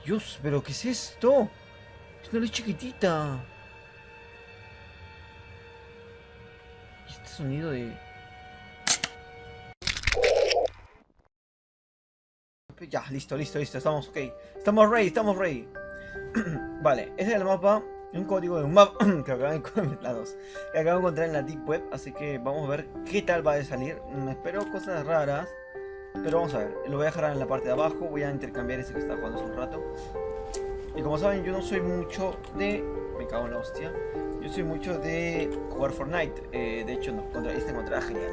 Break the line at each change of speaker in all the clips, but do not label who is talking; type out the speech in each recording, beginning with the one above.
Dios, pero ¿qué es esto? Es una luz chiquitita. ¿Y este sonido de...? Ya, listo, listo, listo. Estamos ok. Estamos ready, estamos ready. Vale, ese es el mapa. Un código de un mapa que acabo de encontrar en la Deep Web. Así que vamos a ver qué tal va a salir. Espero cosas raras. Pero vamos a ver. Lo voy a dejar en la parte de abajo. Voy a intercambiar ese que estaba jugando hace un rato. Y como saben, yo no soy mucho de... Me cago en la hostia. Yo soy mucho de jugar Fortnite. De hecho, no, este encontrará genial.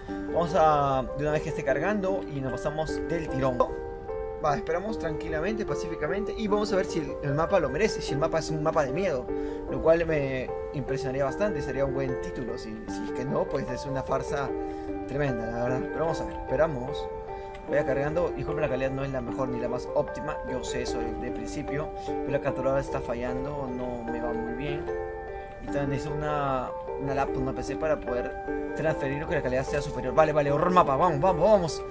Vamos a... De una vez que esté cargando y nos pasamos del tirón. Va, esperamos tranquilamente, pacíficamente. Y vamos a ver si el mapa lo merece. Si el mapa es un mapa de miedo. Lo cual me impresionaría bastante. Sería un buen título. Si es que no, pues es una farsa tremenda, la verdad. Pero vamos a ver, esperamos. Vaya cargando. Disculpe, la calidad no es la mejor ni la más óptima. Yo sé eso de principio. Pero la capturadora está fallando. No me va muy bien. Y también necesito una laptop, una PC para poder transferirlo, que la calidad sea superior. Vale, vale, horror mapa. Vamos, vamos, vamos.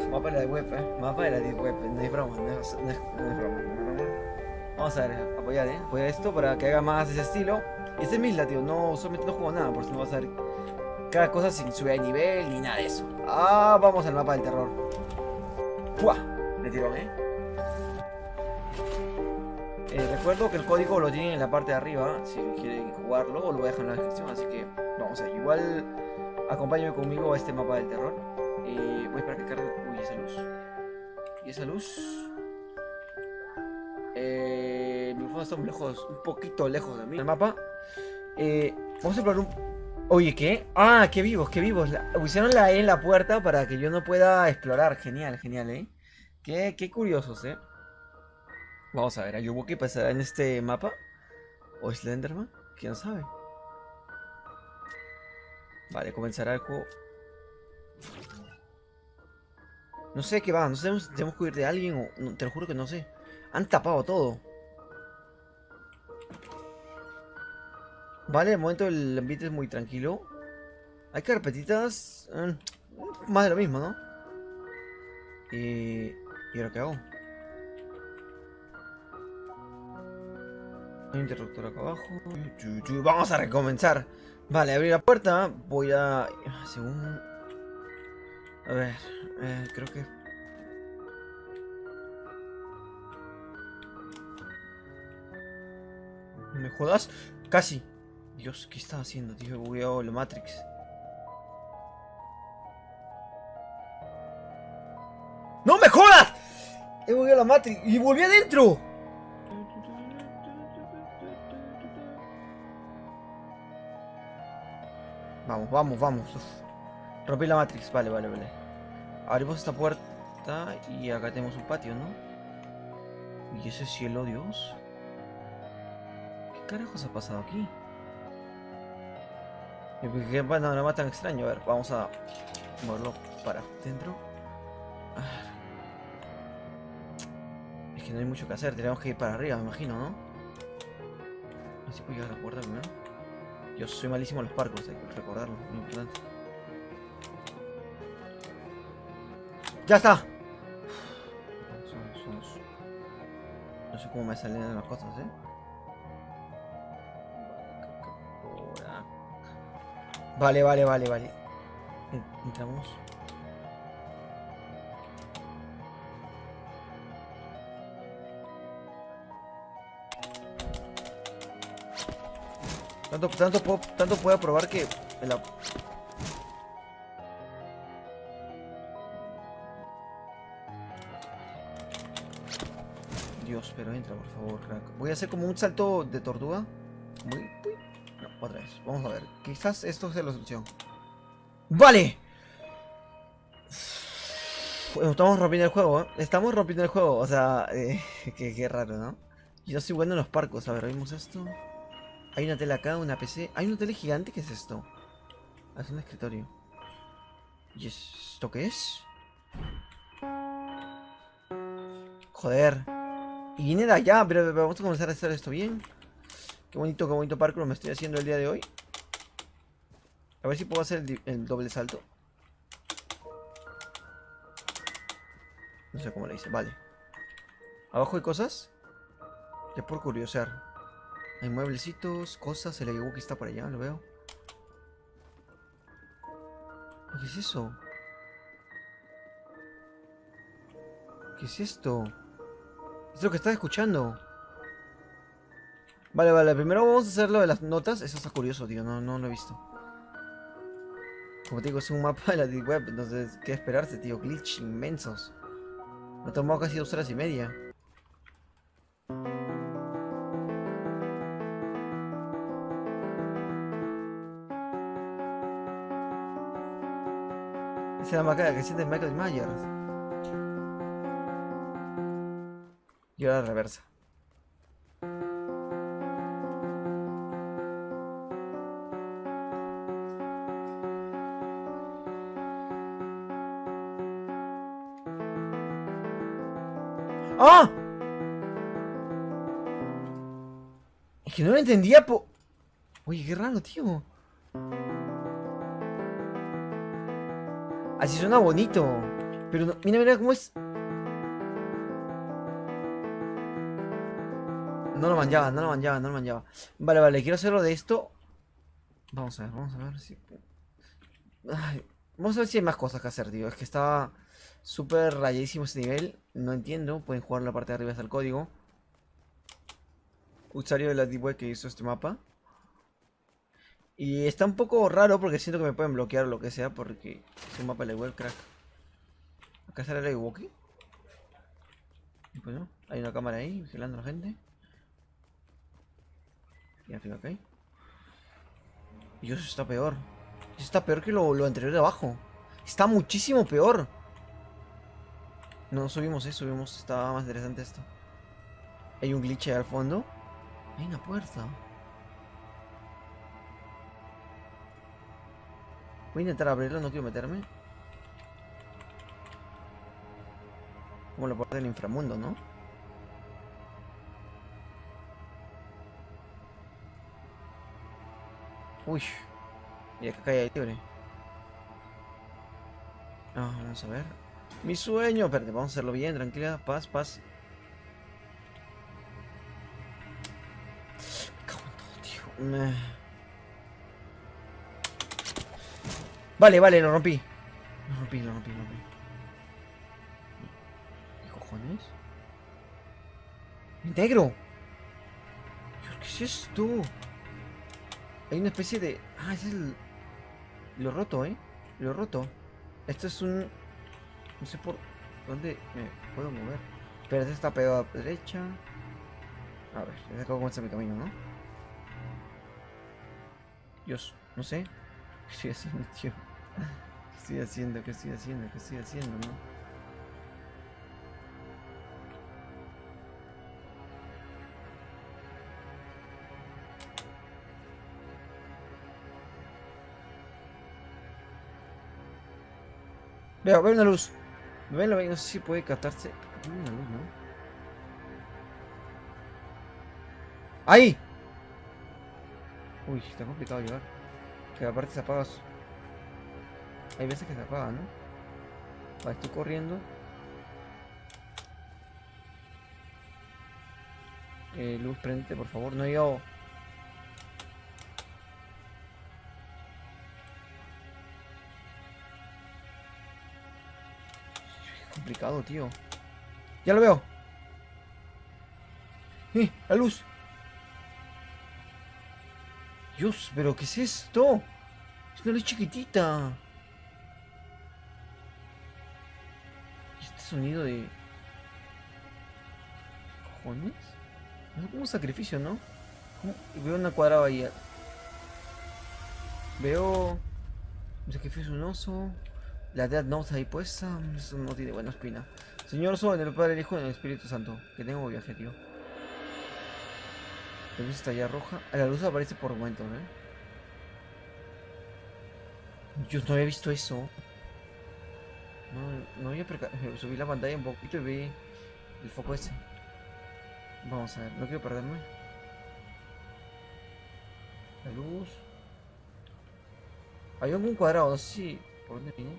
Mapa de la web, mapa de la deep web. No es broma, no es broma. Vamos a ver, apoyar, apoyar esto para que haga más ese estilo. Y este es mi isla, tío. No, solamente no juego nada, por si no vas a ver cada cosa sin subir de nivel ni nada de eso. Ah, vamos al mapa del terror. ¡Pua! De tirón, recuerdo que el código lo tienen en la parte de arriba, si quieren jugarlo, o lo voy a dejar en la descripción, así que vamos a ver. Igual, acompáñame conmigo a este mapa del terror. Voy a esperar que cargue. Uy, esa luz. ¿Y esa luz? Mi micrófono está muy lejos, un poquito lejos de mí. El mapa. Vamos a explorar un... Oye, ¿qué? Ah, qué vivos, qué vivos. Pusieron la E en la puerta para que yo no pueda explorar. Genial, genial, Qué curiosos, Vamos a ver, ¿Ayuwoki pasará en este mapa? ¿O Slenderman? ¿Quién sabe? Vale, comenzará el juego. No sé qué va, no sé si tenemos que huir de alguien o... No, te lo juro que no sé. Han tapado todo. Vale, de momento el ambiente es muy tranquilo. Hay carpetitas... más de lo mismo, ¿no? ¿Y ahora qué hago? Hay un interruptor acá abajo. Vamos a recomenzar. Vale, abrir la puerta. Voy a... Según... A ver, creo que... ¿No me jodas? Casi. Dios, ¿qué está haciendo, tío? He bugueado la Matrix. ¡No me jodas! He bugueado la Matrix y volví adentro. Vamos, vamos, vamos. Uf. Rompí la Matrix. Vale, vale, vale. Abrimos esta puerta y acá tenemos un patio, ¿no? ¿Y ese cielo, Dios? ¿Qué carajos ha pasado aquí? ¿Qué panorama tan extraño? A ver, vamos a moverlo para dentro. Es que no hay mucho que hacer, tenemos que ir para arriba, me imagino, ¿no? Así puedo llegar a la puerta primero. Yo soy malísimo en los parkours, hay que recordarlo, muy importante. ¡Ya está! No sé cómo me salen las cosas, Vale, vale, vale, vale. Entramos. Tanto puedo probar que... Dios, pero entra, por favor, crack. Voy a hacer como un salto de tortuga. Muy... No, otra vez. Vamos a ver. Quizás esto sea la solución. ¡Vale! Estamos rompiendo el juego, Estamos rompiendo el juego. O sea, qué raro, ¿no? Yo estoy bueno en los parcos. A ver, vimos esto. Hay una tele acá, una PC. Hay una tele gigante. ¿Qué es esto? Es un escritorio. ¿Y esto qué es? Joder. Y viene de allá, pero vamos a comenzar a hacer esto bien. Qué bonito parkour me estoy haciendo el día de hoy. A ver si puedo hacer el doble salto. No sé cómo le hice, vale. ¿Abajo hay cosas? Ya por curiosear. Hay mueblecitos, cosas. El Ewoki está por allá, lo veo. ¿Qué es eso? ¿Qué es esto? Es lo que estás escuchando. Vale, vale, primero vamos a hacer lo de las notas. Eso está curioso, tío, no lo he visto. Como te digo, es un mapa de la Deep Web, entonces, ¿qué esperarse, tío? Glitch inmensos. Me ha tomado casi 2 horas y media. Esa es la macana que siente Michael Myers. Y ahora la reversa. ¡Ah! Es que no lo entendía po... Oye, qué raro, tío. Así suena bonito. Pero mira, mira cómo es. No lo manchaba, no lo manchaba, no lo manchaba. Vale, vale, quiero hacerlo de esto. Vamos a ver si... Ay, vamos a ver si hay más cosas que hacer, tío. Es que estaba súper rayadísimo ese nivel. No entiendo. Pueden jugar la parte de arriba hasta el código. Usuario de la Deep Web que hizo este mapa. Y está un poco raro porque siento que me pueden bloquear o lo que sea porque es un mapa de la web, crack. Acá sale el Ewoki. Bueno, hay una cámara ahí vigilando a la gente. Y al fin, ok. Y eso está peor. Eso está peor que lo anterior de abajo. Está muchísimo peor. No, subimos, subimos. Estaba más interesante esto. Hay un glitch ahí al fondo. Hay una puerta. Voy a intentar abrirlo, no quiero meterme. Como la puerta del inframundo, ¿no? Uy. Y acá cae ahí libre. Ah, vamos a ver. Mi sueño. Espérate, vamos a hacerlo bien, tranquila. Paz, paz. Me cago en todo, tío. Vale, vale, lo rompí. Lo rompí. ¿Qué cojones? ¡Negro! Dios, ¿qué es esto? Hay una especie de... Ah, ese es el... Lo roto, ¿eh? Lo roto. Esto es un... No sé por dónde me puedo mover. Pero este está pegado a la derecha. A ver, ya sé cómo está mi camino, ¿no? Dios, no sé. ¿Qué estoy haciendo, tío? ¿Qué estoy haciendo? ¿Qué estoy haciendo? ¿Qué estoy haciendo, no? Veo una luz. Veo, no sé si puede captarse. Veo una luz, ¿no? ¡Ahí! Uy, está complicado llegar. Que aparte se apaga. Hay veces que se apaga, ¿no? Vale, estoy corriendo. Luz, prendete, por favor. No he llegado. Es complicado, tío. Ya lo veo. La luz. Dios, pero ¿qué es esto? Es una luz chiquitita. ¿Y este sonido de... ¿Cojones? Es como un sacrificio, ¿no? Veo una cuadrada ahí. Veo... Un sacrificio de un oso. La Death Note ahí puesta. Eso no tiene buena espina. Señor Sol, en el Padre, el Hijo y en el Espíritu Santo. Que tengo viaje, tío. La luz está ya roja. La luz aparece por momentos, ¿eh? Yo no había visto eso. No había subí la pantalla un poquito y vi el foco ese. Vamos a ver, no quiero perderme. La luz. Hay algún cuadrado, no sé si... ¿Por dónde vine?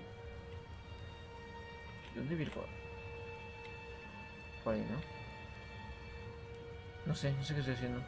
¿Dónde vi el cuadrado? Por ahí, ¿no? No sé qué estoy haciendo.